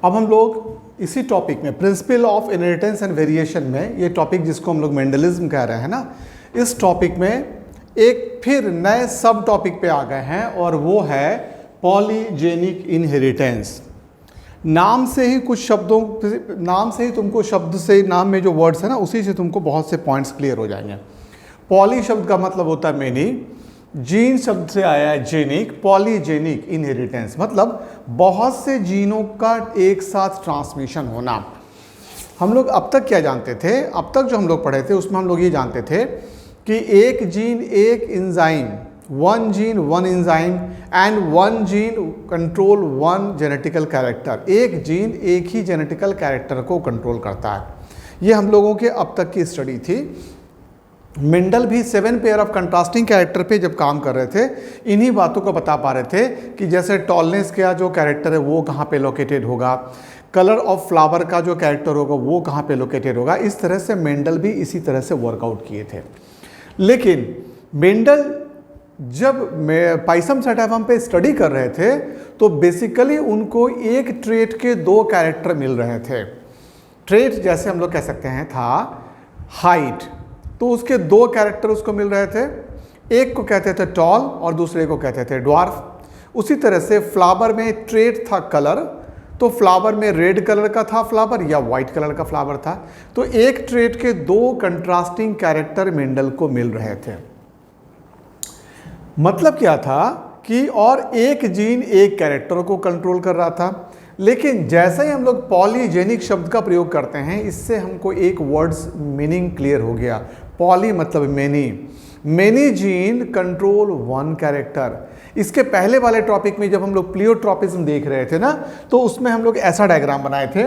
अब हम लोग इसी टॉपिक में principle of inheritance and variation में, ये टॉपिक जिसको हम लोग मेंडलिज्म कह रहे हैं ना, इस टॉपिक में एक फिर नए सब टॉपिक पे आ गए हैं और वो है पॉलीजेनिक इनहेरिटेंस। नाम से ही कुछ शब्दों, नाम से ही तुमको शब्द से, नाम में जो वर्ड्स है ना उसी से तुमको बहुत से पॉइंट्स क्लियर हो जाएंगे। पॉली शब्द का मतलब होता है मेनी, जीन शब्द से आया है जेनिक, पॉलीजेनिक इनहेरिटेंस मतलब बहुत से जीनों का एक साथ ट्रांसमिशन होना। हम लोग अब तक क्या जानते थे, अब तक जो हम लोग पढ़े थे उसमें हम लोग ये जानते थे कि एक जीन एक enzyme, one gene one enzyme and one gene control one genetical character, एक जीन एक ही जेनेटिकल कैरेक्टर को कंट्रोल करता है। ये हम लोगों के अब तक की स्टडी थी। मेंडल भी 7 पेयर ऑफ कंट्रास्टिंग कैरेक्टर पे जब काम कर रहे थे, इन्हीं बातों को बता पा रहे थे कि जैसे टॉलनेस का जो कैरेक्टर है वो कहाँ पे लोकेटेड होगा, कलर ऑफ फ्लावर का जो कैरेक्टर होगा वो कहाँ पे लोकेटेड होगा। इस तरह से मेंडल भी इसी तरह से वर्कआउट किए थे। लेकिन मेंडल जब पाइसम सेटाफर्म पे स्टडी कर रहे थे तो बेसिकली उनको एक ट्रेट के 2 कैरेक्टर मिल रहे थे। ट्रेट जैसे हम लोग कह सकते हैं था हाइट, तो उसके 2 कैरेक्टर उसको मिल रहे थे, एक को कहते थे टॉल और दूसरे को कहते थे ड्वार्फ। उसी तरह से फ्लावर में ट्रेट था कलर, तो फ्लावर में रेड कलर का था फ्लावर या वाइट कलर का फ्लावर था। तो एक ट्रेट के 2 कंट्रास्टिंग कैरेक्टर मेंडल को मिल रहे थे। मतलब क्या था कि और एक जीन एक कैरेक्टर को कंट्रोल कर रहा था। लेकिन जैसे ही हम लोग पॉलीजेनिक शब्द का प्रयोग करते हैं, इससे हमको एक वर्ड्स मीनिंग क्लियर हो गया। पॉली मतलब many, many gene control one character. इसके पहले वाले टॉपिक में जब हम लोग प्लियोट्रॉपिज्म देख रहे थे ना, तो उसमें हम लोग ऐसा डायग्राम बनाए थे,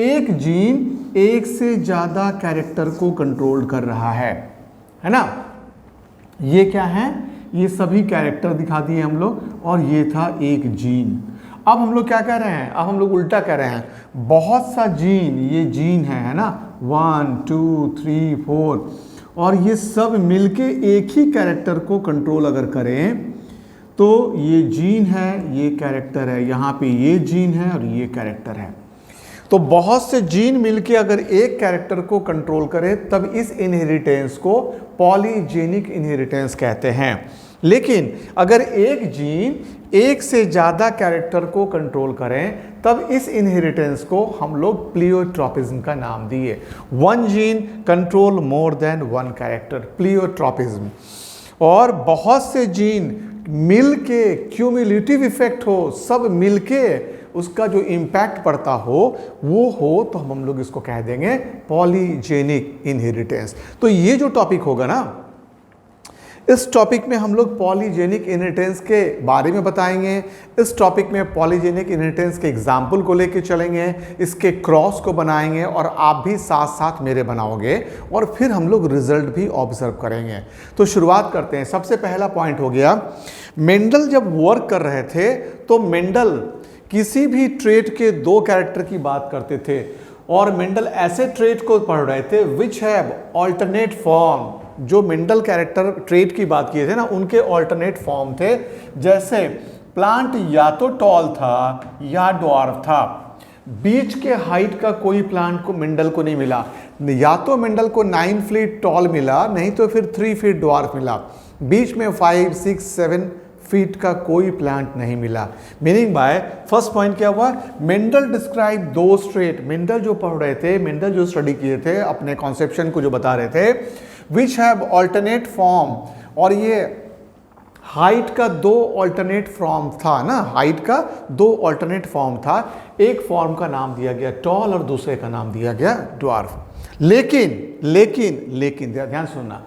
एक जीन एक से ज्यादा कैरेक्टर को कंट्रोल कर रहा है ना। ये क्या है, ये सभी कैरेक्टर दिखा दिए हम लोग, और ये था एक जीन। अब हम लोग क्या कह रहे हैं, अब हम लोग उल्टा कह रहे हैं, बहुत सा जीन, ये जीन है ना, 1 2 3 4, और ये सब मिलके एक ही कैरेक्टर को कंट्रोल अगर करें तो ये जीन है, ये कैरेक्टर है, यहाँ पे ये जीन है और ये कैरेक्टर है। तो बहुत से जीन मिलके अगर एक कैरेक्टर को कंट्रोल करे तब इस इनहेरिटेंस को पॉलीजेनिक इनहेरिटेंस कहते हैं। लेकिन अगर एक जीन एक से ज़्यादा कैरेक्टर को कंट्रोल करें तब इस इनहेरिटेंस को हम लोग प्लियोट्रॉपिज्म का नाम दिए। One gene control more than one character, pleiotropism. और बहुत से जीन मिलके क्यूमुलेटिव इफेक्ट हो, सब मिलके उसका जो इम्पैक्ट पड़ता हो वो हो, तो हम लोग इसको कह देंगे पॉलीजेनिक इनहेरिटेंस। तो ये जो टॉपिक होगा ना, इस टॉपिक में हम लोग पॉलीजेनिक इनहेरिटेंस के बारे में बताएंगे। इस टॉपिक में पॉलीजेनिक इनहेरिटेंस के एग्जाम्पल को लेके चलेंगे, इसके क्रॉस को बनाएंगे और आप भी साथ साथ मेरे बनाओगे, और फिर हम लोग रिजल्ट भी ऑब्जर्व करेंगे। तो शुरुआत करते हैं। सबसे पहला पॉइंट हो गया, मेंडल जब वर्क कर रहे थे तो मेंडल किसी भी ट्रेट के 2 कैरेक्टर की बात करते थे, और मेंडल ऐसे ट्रेट को पढ़ रहे थे विच हैव ऑल्टरनेट फॉर्म। जो मेंडल कैरेक्टर ट्रेट की बात किए थे ना, उनके ऑल्टरनेट फॉर्म थे। जैसे प्लांट या तो टॉल था या ड्वार्फ था, बीच के हाइट का कोई प्लांट को मेंडल को नहीं मिला। या तो मेंडल को 9 फीट टॉल मिला, नहीं तो फिर 3 फीट ड्वार्फ मिला। बीच में 5 6 7 फीट का कोई प्लांट नहीं मिला। मीनिंग बाय फर्स्ट पॉइंट क्या हुआ, मेंडल डिस्क्राइब दो ट्रेट। मेंडल जो पढ़ रहे थे, मेंडल जो स्टडी किए थे, अपने कॉन्सेप्शन को जो बता रहे थे, विच हैव ऑल्टरनेट फॉर्म, और ये हाइट का 2 ऑल्टरनेट फॉर्म था ना, हाइट का 2 ऑल्टरनेट फॉर्म था। एक फॉर्म का नाम दिया गया टॉल और दूसरे का नाम दिया गया ड्वार्फ। लेकिन ध्यान सुनना,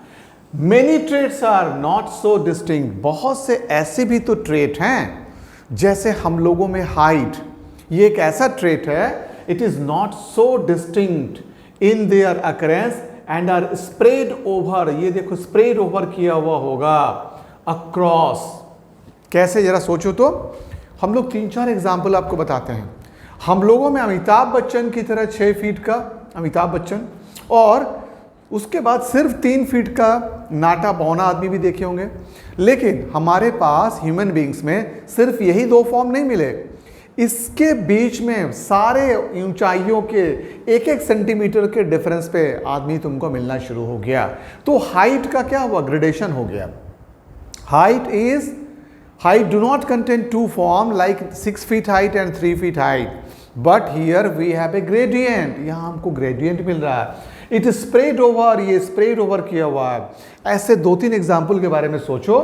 many traits are not so distinct. बहुत से ऐसे भी तो ट्रेट हैं, जैसे हम लोगों में हाइट, ये एक ऐसा ट्रेट है, it is not so distinct in their occurrence and are spread over. ये देखो स्प्रेड ओवर किया हुआ होगा अक्रॉस। कैसे, जरा सोचो तो। हम लोग 3-4 एग्जाम्पल आपको बताते हैं। हम लोगों में अमिताभ बच्चन की तरह 6 फीट का अमिताभ बच्चन, और उसके बाद सिर्फ 3 फीट का नाटा बौना आदमी भी देखे होंगे। लेकिन हमारे पास ह्यूमन बींग्स में सिर्फ यही 2 फॉर्म नहीं मिले, इसके बीच में सारे ऊंचाइयों के एक एक सेंटीमीटर के डिफरेंस पे आदमी तुमको मिलना शुरू हो गया। तो हाइट का क्या हुआ, ग्रेडेशन हो गया। height do not contain two form like 6 feet height and 3 feet height, but here we have a gradient। यहाँ हमको gradient मिल रहा है। It is spread over, ये spread over किया हुआ है। ऐसे 2-3 एग्जाम्पल के बारे में सोचो।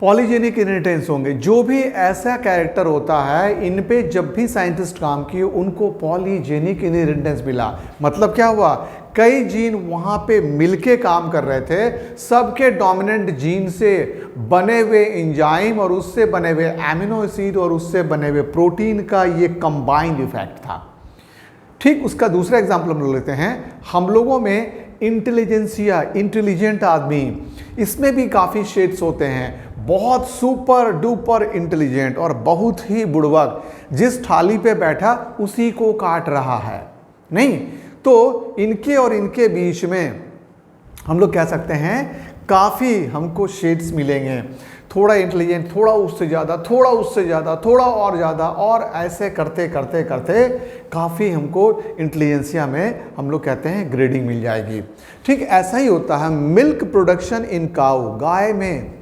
पॉलीजेनिक इनहेरिटेंस होंगे, जो भी ऐसा कैरेक्टर होता है इन पे जब भी साइंटिस्ट काम किए उनको पॉलीजेनिक इनहेरिटेंस मिला। मतलब क्या हुआ, कई जीन वहां पे मिलके काम कर रहे थे, सबके डोमिनेंट जीन से बने हुए एंजाइम और उससे बने हुए एमिनो एसिड और उससे बने हुए प्रोटीन का ये कंबाइंड इफेक्ट था। ठीक उसका दूसरा एग्जाम्पल हम लोग लेते हैं। हम लोगों में इंटेलिजेंसिया, इंटेलिजेंट आदमी, इसमें भी काफ़ी शेड्स होते हैं। बहुत सुपर डुपर इंटेलिजेंट और बहुत ही बुड़बक, जिस थाली पे बैठा उसी को काट रहा है। नहीं तो इनके और इनके बीच में हम लोग कह सकते हैं काफ़ी हमको शेड्स मिलेंगे। थोड़ा इंटेलिजेंट, थोड़ा उससे ज़्यादा, थोड़ा उससे ज़्यादा, थोड़ा और ज़्यादा, और ऐसे करते करते करते काफ़ी हमको इंटेलिजेंसिया में हम लोग कहते हैं ग्रेडिंग मिल जाएगी। ठीक ऐसा ही होता है मिल्क प्रोडक्शन इन काऊ। गाय में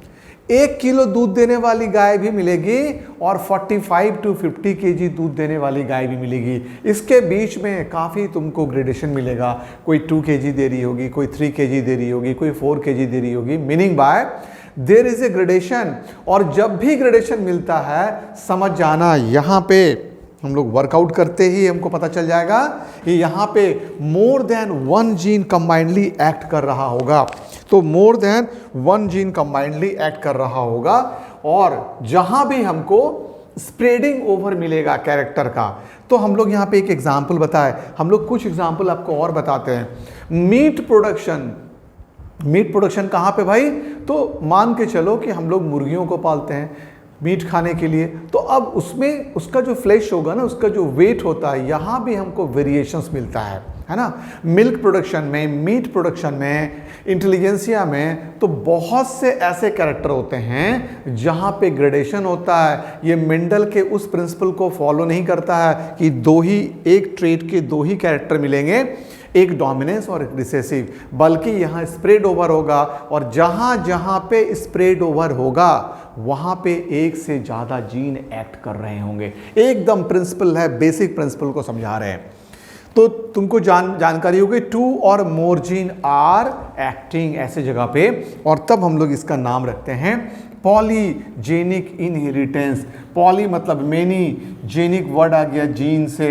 1 किलो दूध देने वाली गाय भी मिलेगी और 45 to 50 kg दूध देने वाली गाय भी मिलेगी। इसके बीच में काफ़ी तुमको ग्रेडेशन मिलेगा। कोई 2 kg दे रही होगी, कोई 3 kg दे रही होगी, कोई 4 kg दे रही होगी। Meaning bye there is a gradation. और जब भी ग्रेडेशन मिलता है समझ जाना, यहाँ पे हम लोग वर्कआउट करते ही हमको पता चल जाएगा कि यहाँ पे more than 1 gene combinedly act कर रहा होगा। तो more than 1 gene combinedly act कर रहा होगा। और जहाँ भी हमको स्प्रेडिंग ओवर मिलेगा कैरेक्टर का, तो हम लोग यहाँ पे एक एग्जाम्पल बताए, हम लोग कुछ एग्जाम्पल आपको और बताते हैं। मीट प्रोडक्शन, मीट प्रोडक्शन कहाँ पे भाई, तो मान के चलो कि हम लोग मुर्गियों को पालते हैं मीट खाने के लिए, तो अब उसमें उसका जो फ्लैश होगा ना, उसका जो वेट होता है, यहाँ भी हमको वेरिएशंस मिलता है ना। मिल्क प्रोडक्शन में, मीट प्रोडक्शन में, इंटेलिजेंसिया में तो बहुत से ऐसे कैरेक्टर होते हैं जहाँ पे ग्रेडेशन होता है। ये मेंडल के उस प्रिंसिपल को फॉलो नहीं करता है कि एक ट्रेट के 2 ही कैरेक्टर मिलेंगे, एक डोमिनेंस और एक रिसेसिव, बल्कि यहाँ स्प्रेड ओवर होगा। और जहाँ जहाँ पे स्प्रेड ओवर होगा वहाँ पे एक से ज़्यादा जीन एक्ट कर रहे होंगे। एकदम प्रिंसिपल है, बेसिक प्रिंसिपल को समझा रहे हैं। तो तुमको जानकारी होगी 2 और मोर जीन आर एक्टिंग ऐसे जगह पे, और तब हम लोग इसका नाम रखते हैं पॉलीजेनिक इनहेरिटेंस। पॉली मतलब मेनी, जेनिक वर्ड आ गया जीन से।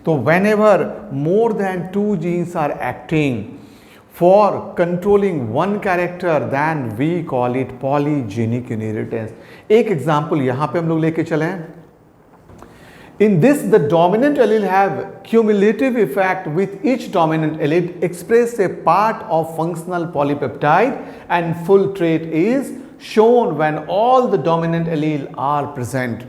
तो whenever more than 2 genes are acting for controlling 1 character then we call it polygenic inheritance. एक एग्जाम्पल यहाँ पे हम लोग लेके चले हैं। In this, the dominant allele have cumulative effect with each dominant allele express a part of functional polypeptide and full trait is shown when all the dominant allele are present।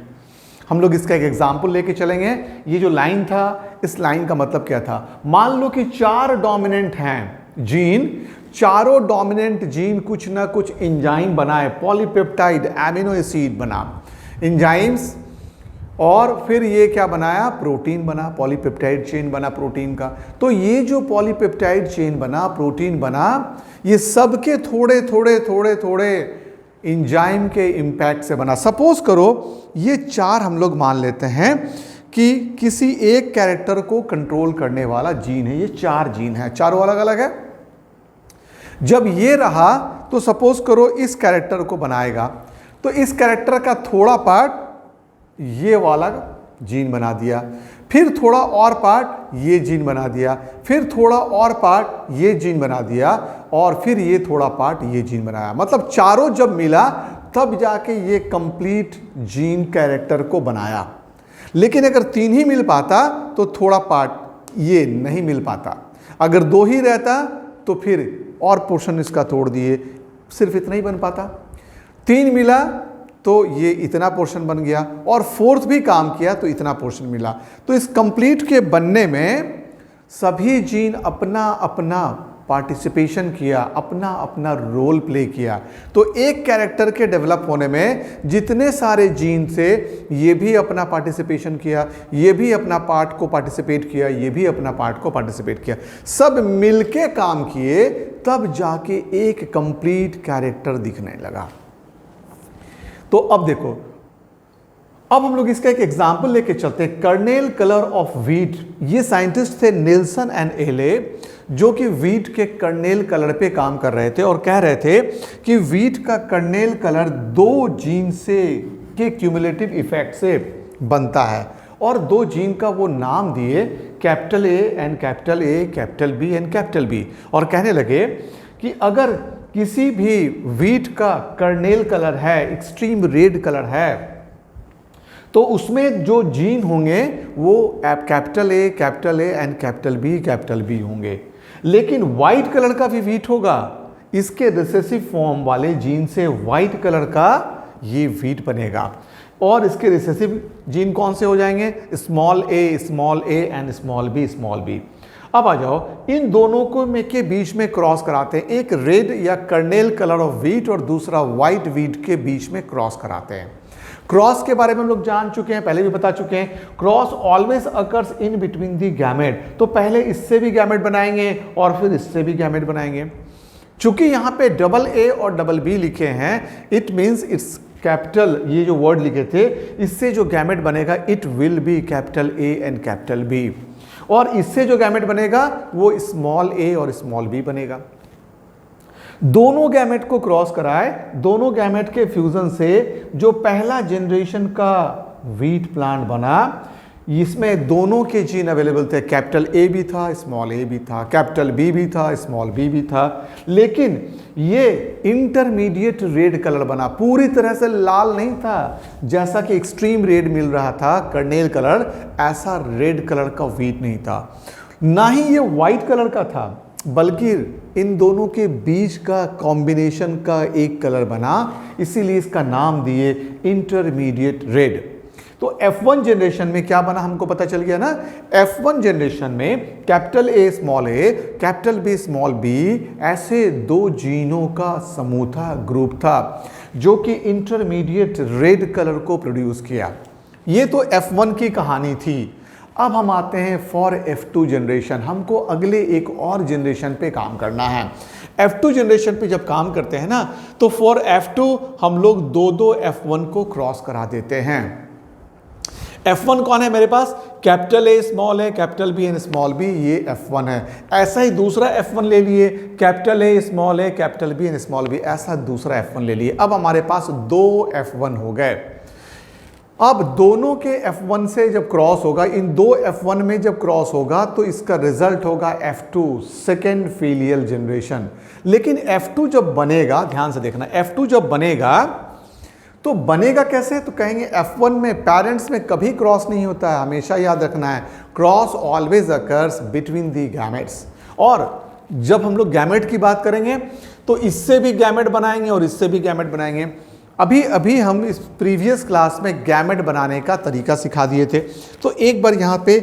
हम लोग इसका एक एग्जाम्पल लेके चलेंगे। ये जो line था, इस लाइन का मतलब क्या था, मान लो कि 4 डोमिनेंट हैं जीन, चारों डोमिनेंट जीन कुछ ना कुछ एंजाइम बनाए, पॉलीपेप्टाइड एमिनो एसिड बना, एंजाइम्स, और फिर ये क्या बनाया, प्रोटीन बना, पॉलीपेप्टाइड चेन बना प्रोटीन का। तो ये जो पॉलीपेप्टाइड चेन बना, प्रोटीन बना, ये सबके थोड़े थोड़े थोड़े थोड़े एंजाइम के इम्पैक्ट से बना। सपोज करो ये 4 हम लोग मान लेते हैं कि किसी एक कैरेक्टर को कंट्रोल करने वाला जीन है। ये 4 जीन है, चारों अलग अलग है। जब ये रहा तो सपोज करो इस कैरेक्टर को बनाएगा, तो इस कैरेक्टर का थोड़ा पार्ट ये वाला जीन बना दिया, फिर थोड़ा और पार्ट ये जीन बना दिया, फिर थोड़ा और पार्ट ये जीन बना दिया, और फिर ये थोड़ा पार्ट ये जीन बनाया। मतलब चारों जब मिला तब जाके ये कंप्लीट जीन कैरेक्टर को बनाया। लेकिन अगर 3 ही मिल पाता तो थोड़ा पार्ट ये नहीं मिल पाता। अगर 2 ही रहता तो फिर और पोर्शन इसका तोड़ दिए, सिर्फ इतना ही बन पाता। 3 मिला तो ये इतना पोर्शन बन गया, और 4th भी काम किया तो इतना पोर्शन मिला। तो इस कंप्लीट के बनने में सभी जीन अपना अपना पार्टिसिपेशन किया, अपना अपना रोल प्ले किया। तो एक कैरेक्टर के डेवलप होने में जितने सारे जीन से ये भी अपना पार्टिसिपेशन किया, ये भी अपना पार्ट को पार्टिसिपेट किया, ये भी अपना पार्ट को पार्टिसिपेट किया, सब मिलके काम किए, तब जाके एक कंप्लीट कैरेक्टर दिखने लगा। तो अब देखो, अब हम लोग इसका एक एग्जाम्पल लेके चलते हैं। कर्नेल कलर ऑफ व्हीट, ये साइंटिस्ट थे निल्सन एंड एले, जो कि व्हीट के कर्नेल कलर पे काम कर रहे थे और कह रहे थे कि व्हीट का कर्नेल कलर 2 जीन से के क्यूमुलेटिव इफेक्ट से बनता है, और 2 जीन का वो नाम दिए capital A and capital A, capital B and capital B, और कहने लगे कि अगर किसी भी व्हीट का कर्नेल कलर है, एक्सट्रीम रेड कलर है, तो उसमें जो जीन होंगे वो capital A and capital B होंगे। लेकिन व्हाइट कलर का भी व्हीट होगा, इसके रिसेसिव फॉर्म वाले जीन से व्हाइट कलर का ये व्हीट बनेगा, और इसके रिसेसिव जीन कौन से हो जाएंगे? Small A and small B. अब आ जाओ, इन दोनों को के बीच में क्रॉस कराते हैं। एक रेड या कर्नेल कलर ऑफ व्हीट और दूसरा व्हाइट व्हीट के बीच में क्रॉस कराते हैं। क्रॉस के बारे में हम लोग जान चुके हैं, पहले भी बता चुके हैं। Cross always occurs in between the gamete, तो पहले इससे भी गैमेट बनाएंगे और फिर इससे भी गैमेट बनाएंगे। चूंकि यहाँ पे डबल ए और डबल बी लिखे हैं, इट मीन्स इट्स कैपिटल, ये जो वर्ड लिखे थे, इससे जो गैमेट बनेगा it will be capital A and capital B, और इससे जो गैमेट बनेगा वो स्मॉल ए और स्मॉल बी बनेगा। दोनों गैमेट को क्रॉस कराए, दोनों गैमेट के फ्यूजन से जो पहला जनरेशन का व्हीट प्लांट बना, इसमें दोनों के जीन अवेलेबल थे। कैपिटल ए भी था, स्मॉल ए भी था, कैपिटल बी भी था, स्मॉल बी भी था, लेकिन ये इंटरमीडिएट रेड कलर बना, पूरी तरह से लाल नहीं था। जैसा कि एक्सट्रीम रेड मिल रहा था कर्नेल कलर, ऐसा रेड कलर का व्हीट नहीं था, ना ही ये व्हाइट कलर का था, बल्कि इन दोनों के बीच का कॉम्बिनेशन का एक कलर बना, इसीलिए इसका नाम दिए इंटरमीडिएट रेड। तो F1 जनरेशन में क्या बना हमको पता चल गया ना। F1 जनरेशन में capital A, capital B, small B, ऐसे 2 जीनों का समूह था, ग्रुप था, जो कि इंटरमीडिएट रेड कलर को प्रोड्यूस किया। ये तो F1 की कहानी थी। अब हम आते हैं फॉर F2 जनरेशन। हमको अगले एक और जनरेशन पे काम करना है। F2 जनरेशन पे जब काम करते हैं ना, तो फॉर F2 हम लोग 2 F1 को क्रॉस करा देते हैं। F1 कौन है मेरे पास? Capital A, capital B and small b, ये F1 है। ऐसा ही दूसरा F1 ले लिए, capital A, capital B and small b, ऐसा दूसरा F1 ले लिए। अब हमारे पास 2 F1 हो गए। अब दोनों के F1 से जब क्रॉस होगा, इन 2 F1 में जब क्रॉस होगा, तो इसका रिजल्ट होगा F2, सेकेंड फीलियल जनरेशन। लेकिन F2 जब बनेगा, ध्यान से देखना, F2 जब बनेगा तो बनेगा कैसे? तो कहेंगे F1 में पेरेंट्स में कभी क्रॉस नहीं होता है, हमेशा याद रखना है, cross always occurs between the gametes. और जब हम लोग गैमेट की बात करेंगे तो इससे भी गैमेट बनाएंगे और इससे भी गैमेट बनाएंगे। अभी हम इस प्रीवियस क्लास में गैमेट बनाने का तरीका सिखा दिए थे। तो एक बार यहाँ पे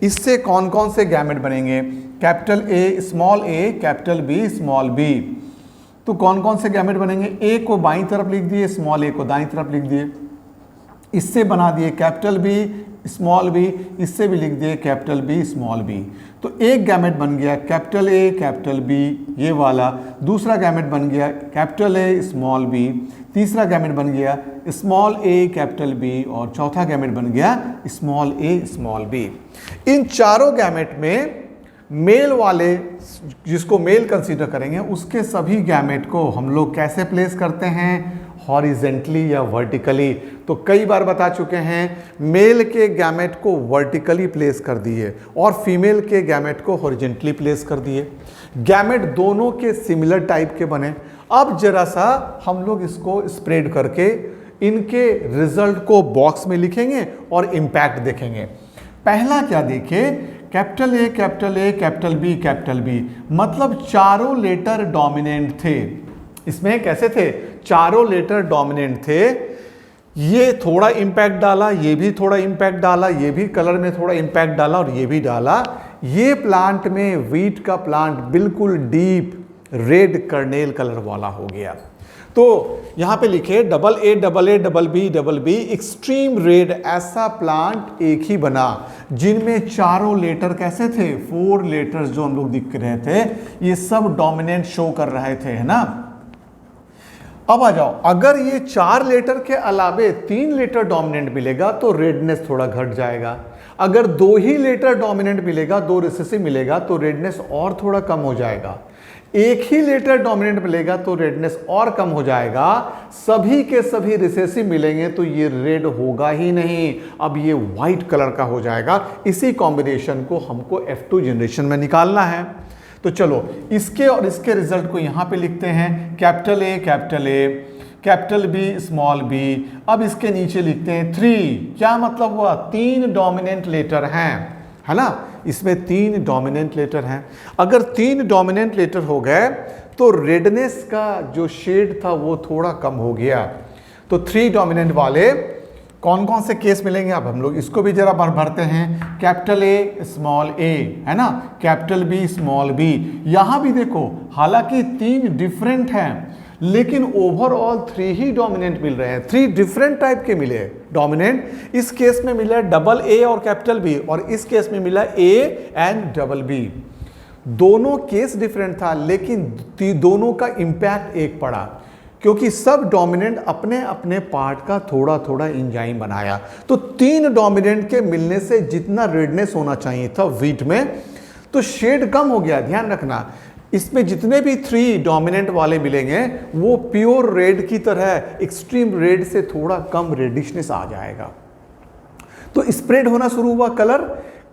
इससे कौन कौन से गैमेट बनेंगे? Capital A, capital B, small B. तो कौन कौन से गैमेट बनेंगे? ए को बाईं तरफ लिख दिए, स्मॉल ए को दाईं तरफ लिख दिए। इससे बना दिए कैपिटल बी, स्मॉल बी, इससे भी लिख दिए कैपिटल बी, स्मॉल बी। तो एक गैमेट बन गया कैपिटल ए, कैपिटल बी, ये वाला। दूसरा गैमेट बन गया कैपिटल ए, स्मॉल बी। तीसरा गैमेट बन गया स्मॉल ए, कैपिटल बी, और चौथा गैमेट बन गया स्मॉल ए, स्मॉल बी। इन चारों गैमेट में मेल वाले, जिसको मेल कंसीडर करेंगे, उसके सभी गैमेट को हम लोग कैसे प्लेस करते हैं? हॉरिजेंटली या वर्टिकली। तो कई बार बता चुके हैं, मेल के गैमेट को वर्टिकली प्लेस कर दिए और फीमेल के गैमेट को हॉरिजेंटली प्लेस कर दिए। गैमेट दोनों के सिमिलर टाइप के बने। अब जरा सा हम लोग इसको स्प्रेड करके इनके रिजल्ट को बॉक्स में लिखेंगे और इम्पैक्ट देखेंगे। पहला क्या देखें? कैपिटल ए, कैपिटल बी, मतलब चारों लेटर डोमिनेंट थे। इसमें कैसे थे? चारों लेटर डोमिनेंट थे। ये थोड़ा इम्पैक्ट डाला, ये भी थोड़ा इम्पैक्ट डाला, ये भी कलर में थोड़ा इम्पैक्ट डाला और ये भी डाला। ये प्लांट में वीट का प्लांट बिल्कुल डीप रेड कर्नेल कलर वाला हो गया। तो यहां पे लिखे AA एक्सट्रीम रेड, ऐसा प्लांट एक ही बना जिनमें चारों लेटर कैसे थे, 4 लेटर्स जो हम लोग दिख रहे थे ये सब डोमिनेंट शो कर रहे थे, है ना। अब आ जाओ, अगर ये 4 लेटर के अलावे 3 लेटर डोमिनेंट मिलेगा तो रेडनेस थोड़ा घट जाएगा। अगर 2 ही लेटर डोमिनेंट मिलेगा, 2 रिसेसिव मिलेगा तो रेडनेस और थोड़ा कम हो जाएगा। एक ही लेटर डोमिनेंट मिलेगा तो रेडनेस और कम हो जाएगा। सभी के सभी रिसेसिव मिलेंगे तो ये रेड होगा ही नहीं, अब ये व्हाइट कलर का हो जाएगा। इसी कॉम्बिनेशन को हमको F2 जनरेशन में निकालना है। तो चलो इसके और इसके रिजल्ट को यहां पे लिखते हैं, capital A, capital B, small b। अब इसके नीचे लिखते हैं 3। क्या मतलब हुआ, 3 डोमिनेंट लेटर हैं, है ना। इसमें 3 डोमिनेंट लेटर हैं। अगर 3 डोमिनेंट लेटर हो गए तो रेडनेस का जो शेड था वो थोड़ा कम हो गया। तो 3 डोमिनेंट वाले कौन कौन से केस मिलेंगे, अब हम लोग इसको भी जरा भरते हैं। कैपिटल A, स्मॉल a, है ना, कैपिटल B, स्मॉल b। यहां भी देखो, हालांकि 3 डिफरेंट हैं लेकिन ओवरऑल 3 ही डोमिनेंट मिल रहे हैं। 3 डिफरेंट टाइप के मिले डोमिनेंट। इस केस में मिला AA और कैपिटल B, और इस केस में मिला A एंड B। दोनों केस डिफरेंट था लेकिन दोनों का इंपैक्ट एक पड़ा, क्योंकि सब डोमिनेंट अपने अपने पार्ट का थोड़ा थोड़ा एंजाइम बनाया। तो 3 डोमिनेंट के मिलने से जितना रेडनेस होना चाहिए था वीट में, तो शेड कम हो गया। ध्यान रखना, इसमें जितने भी 3 डोमिनेंट वाले मिलेंगे वो प्योर रेड की तरह एक्सट्रीम रेड से थोड़ा कम रेडिशनेस आ जाएगा। तो स्प्रेड होना शुरू हुआ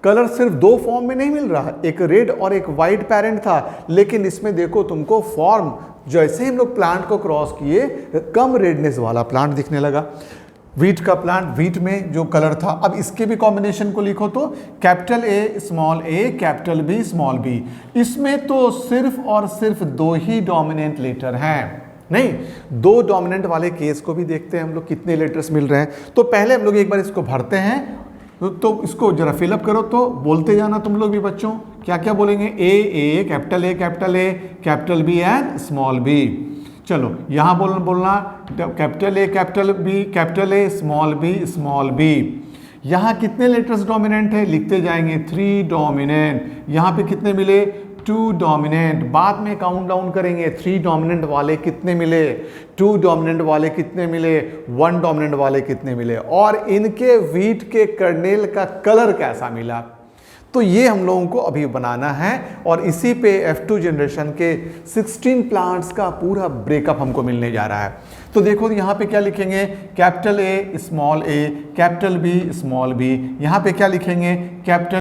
कलर सिर्फ 2 फॉर्म में नहीं मिल रहा, एक रेड और एक वाइट पेरेंट था, लेकिन इसमें देखो तुमको फॉर्म जैसे हम लोग प्लांट को क्रॉस किए कम रेडनेस वाला प्लांट दिखने लगा। वीट का प्लांट, वीट में जो कलर था। अब इसके भी कॉम्बिनेशन को लिखो तो capital A, small a, capital B, small b। इसमें तो सिर्फ और सिर्फ 2 ही डोमिनेंट लेटर हैं, नहीं 2 डोमिनेंट वाले केस को भी देखते हैं हम लोग कितने लेटर्स मिल रहे हैं। तो पहले हम लोग एक बार इसको भरते हैं, तो इसको जरा फिलअप करो, तो बोलते जाना तुम लोग भी बच्चों, क्या क्या बोलेंगे। A, capital B and small b। चलो यहां बोलना capital A, capital A, small b। यहां कितने लेटर्स डोमिनेंट है, लिखते जाएंगे 3 डोमिनेंट। यहां पे कितने मिले, 2 डोमिनेंट। बाद में काउंट डाउन करेंगे 3 डोमिनेंट वाले कितने मिले, 2 डोमिनेंट वाले कितने मिले, 1 डोमिनेंट वाले कितने मिले, और इनके वीट के कर्नेल का कलर कैसा मिला। तो ये हम लोगों को अभी बनाना है, और इसी पे F2 जनरेशन के 16 प्लांट्स का पूरा ब्रेकअप हमको मिलने जा रहा है। तो देखो यहाँ पे क्या लिखेंगे, capital A, small a, capital B, small b। यहाँ पे क्या लिखेंगे, कैपिटल